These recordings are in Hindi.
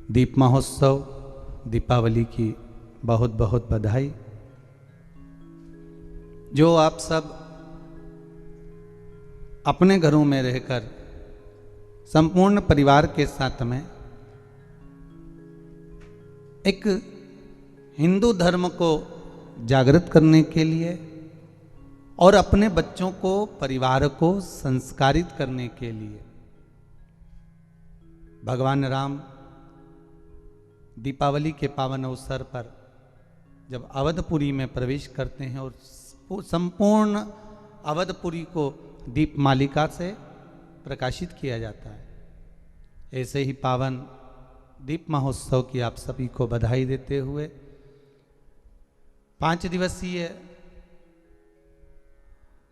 दीप महोत्सव दीपावली की बहुत बहुत बधाई। जो आप सब अपने घरों में रहकर संपूर्ण परिवार के साथ में एक हिंदू धर्म को जागृत करने के लिए और अपने बच्चों को, परिवार को संस्कारित करने के लिए भगवान राम दीपावली के पावन अवसर पर जब अवधपुरी में प्रवेश करते हैं और संपूर्ण अवधपुरी को दीप मालिका से प्रकाशित किया जाता है, ऐसे ही पावन दीप महोत्सव की आप सभी को बधाई देते हुए 5 दिवसीय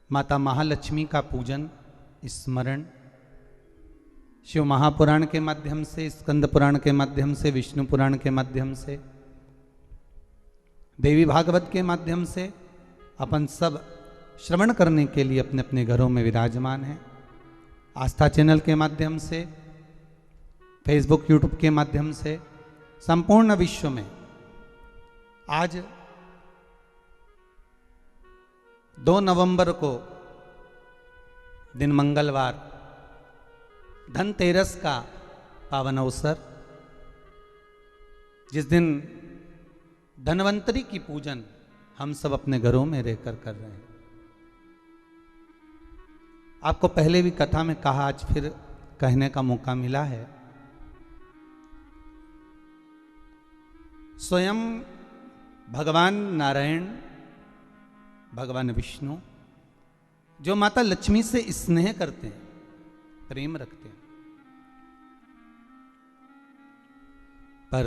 माता महालक्ष्मी का पूजन, स्मरण शिव महापुराण के माध्यम से, स्कंद पुराण के माध्यम से, विष्णु पुराण के माध्यम से, देवी भागवत के माध्यम से अपन सब श्रवण करने के लिए अपने अपने घरों में विराजमान हैं। आस्था चैनल के माध्यम से, फेसबुक यूट्यूब के माध्यम से संपूर्ण विश्व में आज 2 नवंबर को दिन मंगलवार धनतेरस का पावन अवसर, जिस दिन धनवंतरी की पूजन हम सब अपने घरों में रहकर कर रहे हैं। आपको पहले भी कथा में कहा, आज फिर कहने का मौका मिला है। स्वयं भगवान नारायण, भगवान विष्णु जो माता लक्ष्मी से स्नेह करते हैं, प्रेम रखते हैं, पर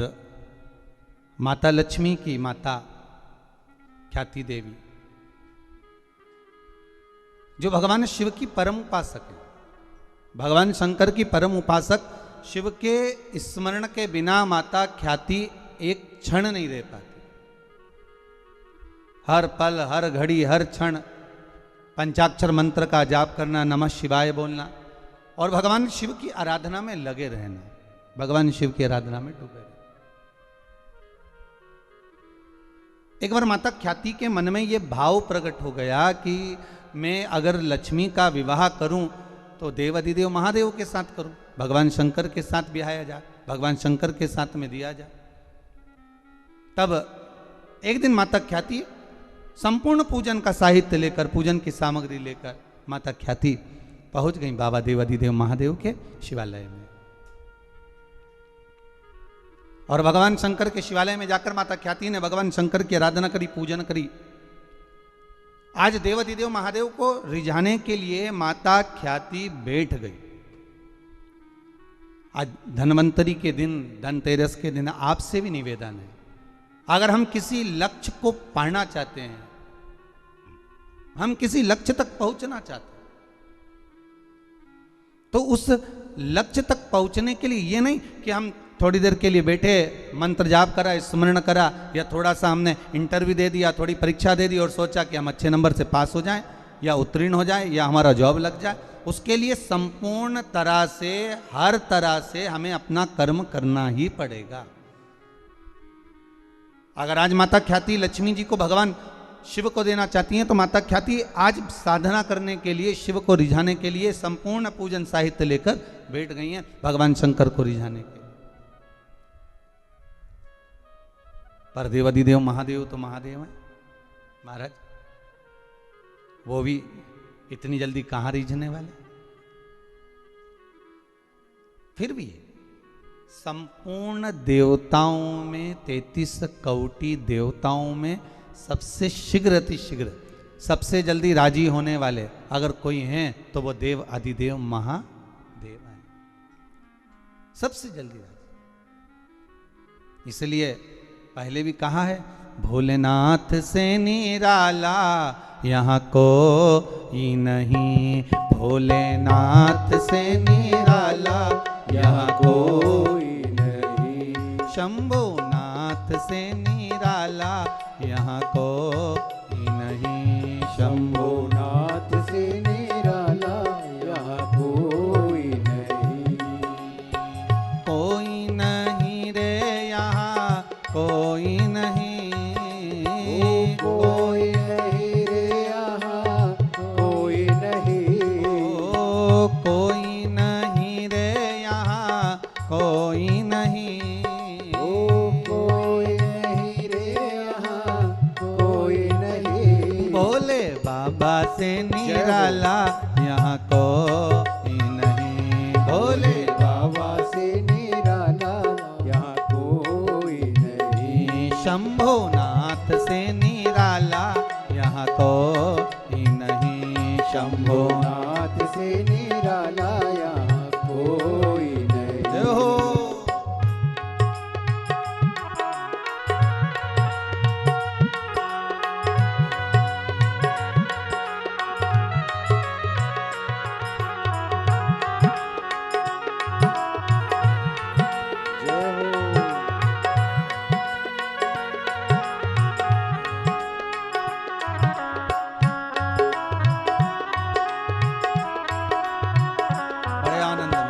माता लक्ष्मी की माता ख्याति देवी जो भगवान शिव की परम उपासक है, भगवान शंकर की परम उपासक, शिव के स्मरण के बिना माता ख्याति एक क्षण नहीं रह पाती। हर पल, हर घड़ी, हर क्षण पंचाक्षर मंत्र का जाप करना, नमः शिवाय बोलना और भगवान शिव की आराधना में लगे रहना, भगवान शिव की आराधना में डूबे रहना। एक बार माता ख्याति के मन में यह भाव प्रकट हो गया कि मैं अगर लक्ष्मी का विवाह करूं तो देव अधिदेव महादेव के साथ करूं, भगवान शंकर के साथ ब्याया जाए, भगवान शंकर के साथ में दिया जाए। तब एक दिन माता ख्याति संपूर्ण पूजन का साहित्य लेकर, पूजन की सामग्री लेकर माता ख्याति पहुंच गई बाबा देव अधिदेव महादेव के शिवालय में। और भगवान शंकर के शिवालय में जाकर माता ख्याति ने भगवान शंकर की आराधना करी, पूजन करी। आज देव अधिदेव महादेव को रिझाने के लिए माता ख्याति बैठ गई। आज धनवंतरी के दिन, धनतेरस के दिन आपसे भी निवेदन है, अगर हम किसी लक्ष्य को पाना चाहते हैं, हम किसी लक्ष्य तक पहुंचना चाहते हैं, तो उस लक्ष्य तक पहुंचने के लिए ये नहीं कि हम थोड़ी देर के लिए बैठे, मंत्र जाप करा, स्मरण करा, या थोड़ा सा हमने इंटरव्यू दे दिया, थोड़ी परीक्षा दे दी और सोचा कि हम अच्छे नंबर से पास हो जाएं या उत्तीर्ण हो जाएं या हमारा जॉब लग जाए। उसके लिए संपूर्ण तरह से, हर तरह से हमें अपना कर्म करना ही पड़ेगा। अगर आज माता ख्याति लक्ष्मी जी को भगवान शिव को देना चाहती हैं तो माता ख्याति आज साधना करने के लिए, शिव को रिझाने के लिए संपूर्ण पूजन साहित्य लेकर बैठ गई हैं भगवान शंकर को रिझाने के। पर देव अधिदेव महादेव तो महादेव हैं महाराज, वो भी इतनी जल्दी कहां रिझने वाले। फिर भी संपूर्ण देवताओं में, 33 कोटि देवताओं में सबसे शीघ्र, अति शीघ्र, सबसे जल्दी राजी होने वाले अगर कोई हैं तो वो देव अधिदेव महादेव हैं, सबसे जल्दी राजी। इसलिए पहले भी कहा है, भोलेनाथ से निराला यहाँ कोई नहीं, भोलेनाथ से निराला यहाँ कोई नहीं, शंभुनाथ से निराला यहाँ कोई नहीं, शंभुनाथ से निराला यहाँ कोई नहीं, कोई नहीं रे कोई नहीं, कोई नहीं रे यहाँ कोई नहीं, कोई नहीं रे यहाँ कोई नहीं, कोई नहीं रे यहाँ कोई नहीं। भोले बाबा से निराला यहाँ कोई नहीं, भोले बाबा से निराला यहाँ कोई नहीं, शंभुनाथ से निराला यहाँ कोई नहीं, शंभुनाथ से निराला यहाँ कोई नहीं। जय हो। बड़े आनंद में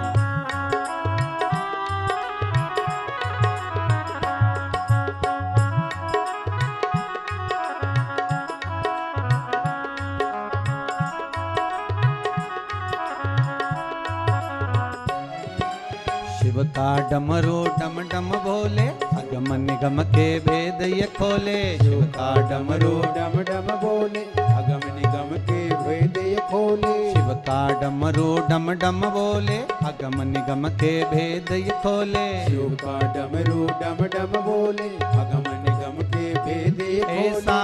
शिव का डमरू डम डम बोले, अगम निगम के भेद ये खोले, शिव का डमरू डम डम बोले, अगम निगम के भेद ये खोले, शिव का डमरू डम डम बोले, अगम निगम के भेद ये खोले, शिव का डमरू डम डम बोले, अगम निगम के भेद ये खोले। ऐसा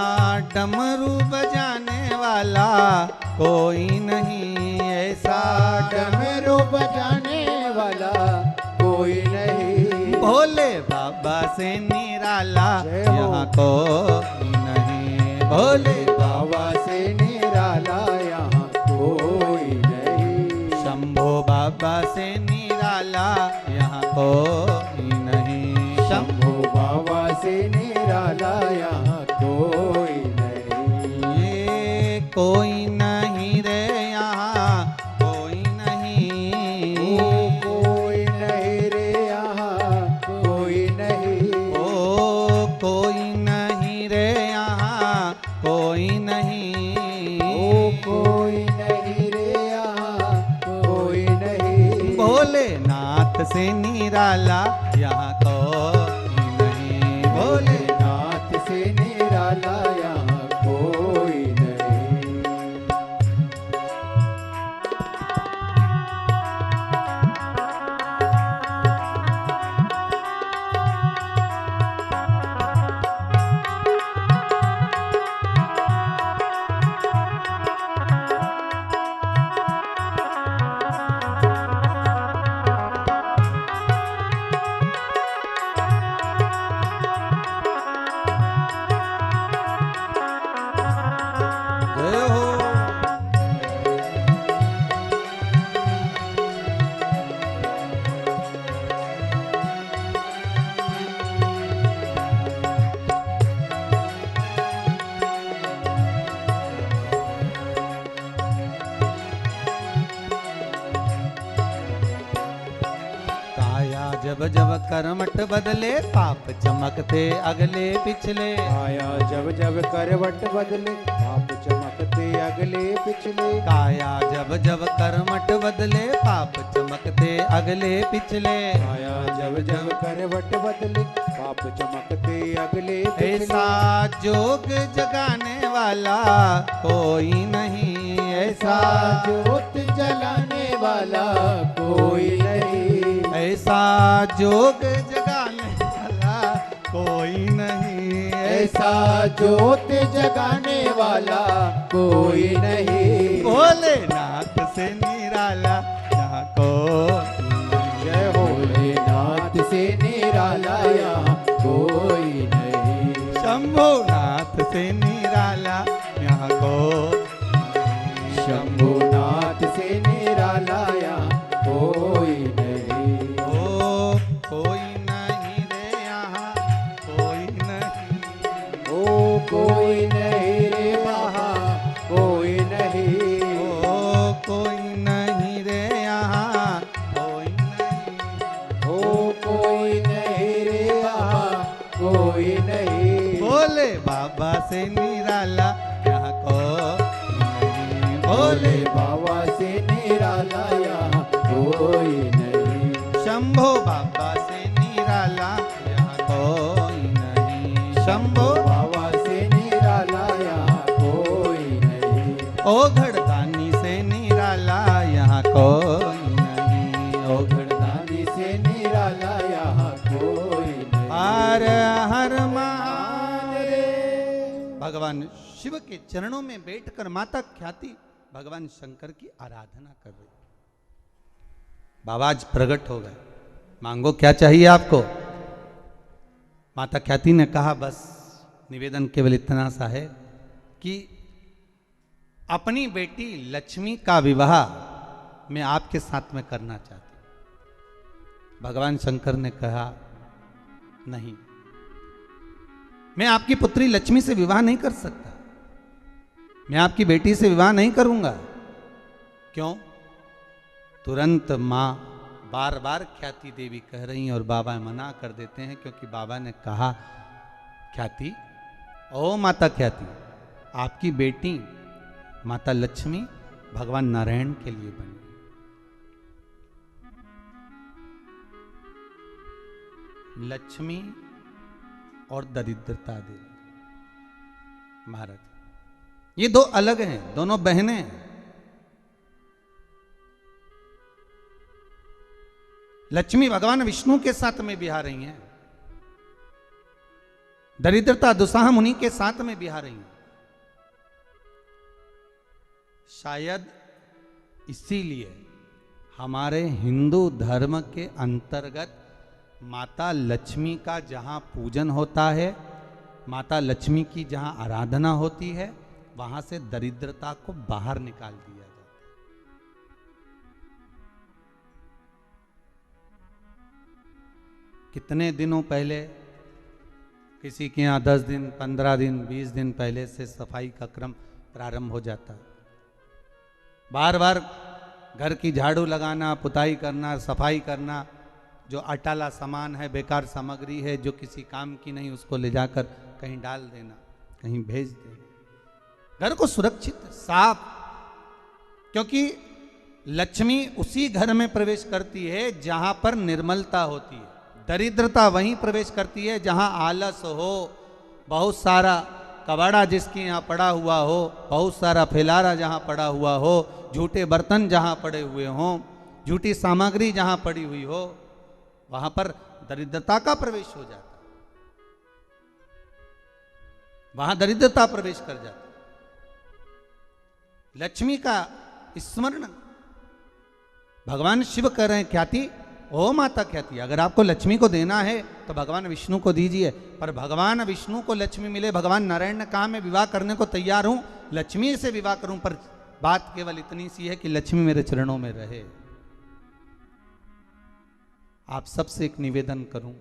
डमरू बजाने वाला कोई नहीं, ऐसा डमरू बजाने वाला कोई नहीं, भोले बाबा से निराला जय हो। यहाँ कोई नहीं, भोले बाबा से निराला यहाँ कोई नहीं, शंभो बाबा से निराला यहाँ कोई नहीं, शंभो शंभू बाबा से निराला यहाँ कोई नहीं, ये कोई नहीं रे यहाँ कोई नहीं, कोई नहीं रे यहाँ कोई नहीं, ओ कोई नहीं रे यहाँ कोई नहीं, कोई नहीं रे यहाँ कोई नहीं, भोलेनाथ से निराला यहाँ कोई नहीं, भोलेनाथ से निराला यहाँ कोई नहीं। जय हो। काया जब जब करमट बदले, पाप चमकते अगले पिछले, आया जब जब करवट बदले, पाप चमकते अगले पिछले, काया जब जब करमट बदले, पाप चमकते अगले पिछले, आया जब जब करवट बदले, पाप चमकते अगले पिछले, ऐसा जोग जगाने वाला कोई नहीं, ऐसा ज्योत जलाने वाला कोई नहीं, ऐसा जोग जगाने वाला कोई नहीं, ऐसा ज्योत जगाने वाला कोई नहीं। भोलेनाथ से निराला यहाँ कोई नहीं। जय भोलेनाथ से निराला यहाँ कोई नहीं, शंभुनाथ से निराला यहाँ कोई नहीं। शंभुनाथ से निराला यहाँ कोई नहीं, ओ कोई नहीं रे यहाँ कोई नहीं, ओ कोई नहीं रे वहाँ कोई नहीं, ओ कोई नहीं रे यहाँ कोई नहीं, ओ कोई नहीं रे वहाँ कोई नहीं। बोले बाबा से निराला यहाँ कोई नहीं। भोले बोले बाबा से निराला यहाँ कोई नहीं। शंभो बाबा से निराला यहाँ कोई नहीं। शंभो बाबा से निराला यहाँ कोई नहीं। ओ घड़दानी से निराला यहाँ कोई नहीं। ओ घड़दानी से निराला यहाँ कोई नहीं। हर हर महादेव। भगवान शिव के चरणों में बैठकर माता ख्याति भगवान शंकर की आराधना कर रही। बाबा आज प्रकट हो गए, मांगो क्या चाहिए आपको। माता ख्याति ने कहा बस निवेदन केवल इतना सा है कि अपनी बेटी लक्ष्मी का विवाह मैं आपके साथ में करना चाहती हूं। भगवान शंकर ने कहा नहीं, मैं आपकी पुत्री लक्ष्मी से विवाह नहीं कर सकता, मैं आपकी बेटी से विवाह नहीं करूंगा। क्यों? तुरंत मां बार बार ख्याति देवी कह रही हैं और बाबा मना कर देते हैं, क्योंकि बाबा ने कहा ख्याति, ओ माता ख्याति, आपकी बेटी माता लक्ष्मी भगवान नारायण के लिए बनी। लक्ष्मी और दरिद्रता देवी। महाराज ये दो अलग हैं, दोनों बहनें हैं। लक्ष्मी भगवान विष्णु के साथ में बिहा रही हैं, दरिद्रता दुसाह मुनि के साथ में बिहा रही हैं। शायद इसीलिए हमारे हिंदू धर्म के अंतर्गत माता लक्ष्मी का जहां पूजन होता है, माता लक्ष्मी की जहां आराधना होती है, वहां से दरिद्रता को बाहर निकाल दिया जाता है। कितने दिनों पहले किसी के यहाँ 10 दिन 15 दिन 20 दिन पहले से सफाई का क्रम प्रारंभ हो जाता है। बार बार घर की झाड़ू लगाना, पुताई करना, सफाई करना, जो अटाला सामान है, बेकार सामग्री है, जो किसी काम की नहीं, उसको ले जाकर कहीं डाल देना, कहीं भेज देना। घर को सुरक्षित साफ, क्योंकि लक्ष्मी उसी घर में प्रवेश करती है जहां पर निर्मलता होती है। दरिद्रता वहीं प्रवेश करती है जहां आलस हो, बहुत सारा कबाड़ा जिसके यहाँ पड़ा हुआ हो, बहुत सारा फैलारा जहां पड़ा हुआ हो, झूठे बर्तन जहां पड़े हुए हों, झूठी सामग्री जहां पड़ी हुई हो, वहां पर दरिद्रता का प्रवेश हो जाता है, वहां दरिद्रता प्रवेश कर जाती है। लक्ष्मी का स्मरण भगवान शिव कर रहे हैं, ख्याति ओ माता ख्याति, अगर आपको लक्ष्मी को देना है तो भगवान विष्णु को दीजिए। पर भगवान विष्णु को लक्ष्मी मिले, भगवान नारायण ने कहा मैं विवाह करने को तैयार हूं, लक्ष्मी से विवाह करूं, पर बात केवल इतनी सी है कि लक्ष्मी मेरे चरणों में रहे। आप सबसे एक निवेदन करूं,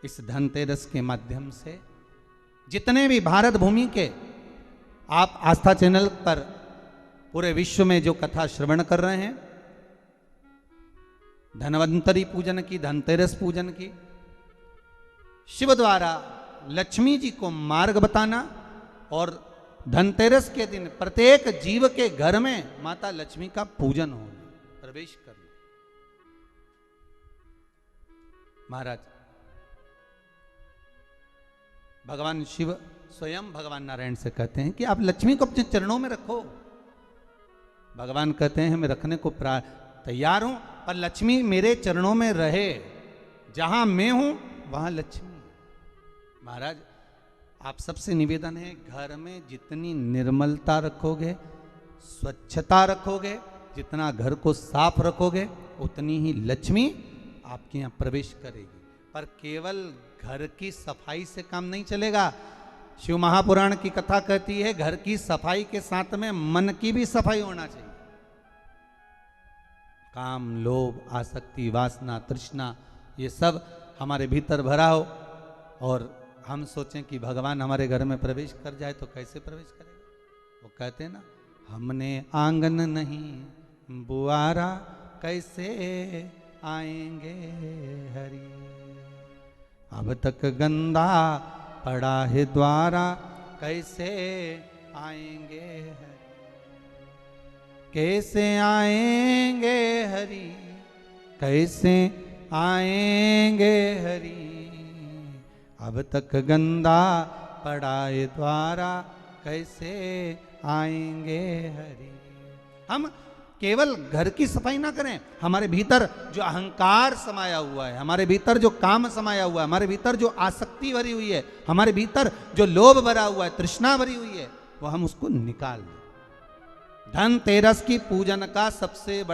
इस धनतेरस के माध्यम से जितने भी भारत भूमि के आप आस्था चैनल पर पूरे विश्व में जो कथा श्रवण कर रहे हैं, धनवंतरी पूजन की, धनतेरस पूजन की, शिव द्वारा लक्ष्मी जी को मार्ग बताना और धनतेरस के दिन प्रत्येक जीव के घर में माता लक्ष्मी का पूजन होना, प्रवेश करना। महाराज भगवान शिव स्वयं भगवान नारायण से कहते हैं कि आप लक्ष्मी को अपने चरणों में रखो। भगवान कहते हैं मैं रखने को तैयार हूं, पर लक्ष्मी मेरे चरणों में रहे, जहां मैं हूं वहां लक्ष्मी। महाराज आप सबसे निवेदन है, घर में जितनी निर्मलता रखोगे, स्वच्छता रखोगे, जितना घर को साफ रखोगे, उतनी ही लक्ष्मी आपके यहाँ प्रवेश करेगी। पर केवल घर की सफाई से काम नहीं चलेगा। शिव महापुराण की कथा कहती है घर की सफाई के साथ में मन की भी सफाई होना चाहिए। काम, लोभ, आसक्ति, वासना, तृष्णा, ये सब हमारे भीतर भरा हो और हम सोचें कि भगवान हमारे घर में प्रवेश कर जाए तो कैसे प्रवेश करेगा। वो कहते हैं ना, हमने आंगन नहीं बुआरा कैसे आएंगे हरि। अब तक गंदा पड़ा है द्वारा, कैसे आएंगे हरि, कैसे आएंगे हरि, कैसे आएंगे हरि, अब तक गंदा पड़ा है द्वारा, कैसे आएंगे हरि। हम केवल घर की सफाई ना करें, हमारे भीतर जो अहंकार समाया हुआ है, हमारे भीतर जो काम समाया हुआ है, हमारे भीतर जो आसक्ति भरी हुई है, हमारे भीतर जो लोभ भरा हुआ है, तृष्णा भरी हुई है, वो हम उसको निकाल दें। धनतेरस की पूजन का सबसे बड़ा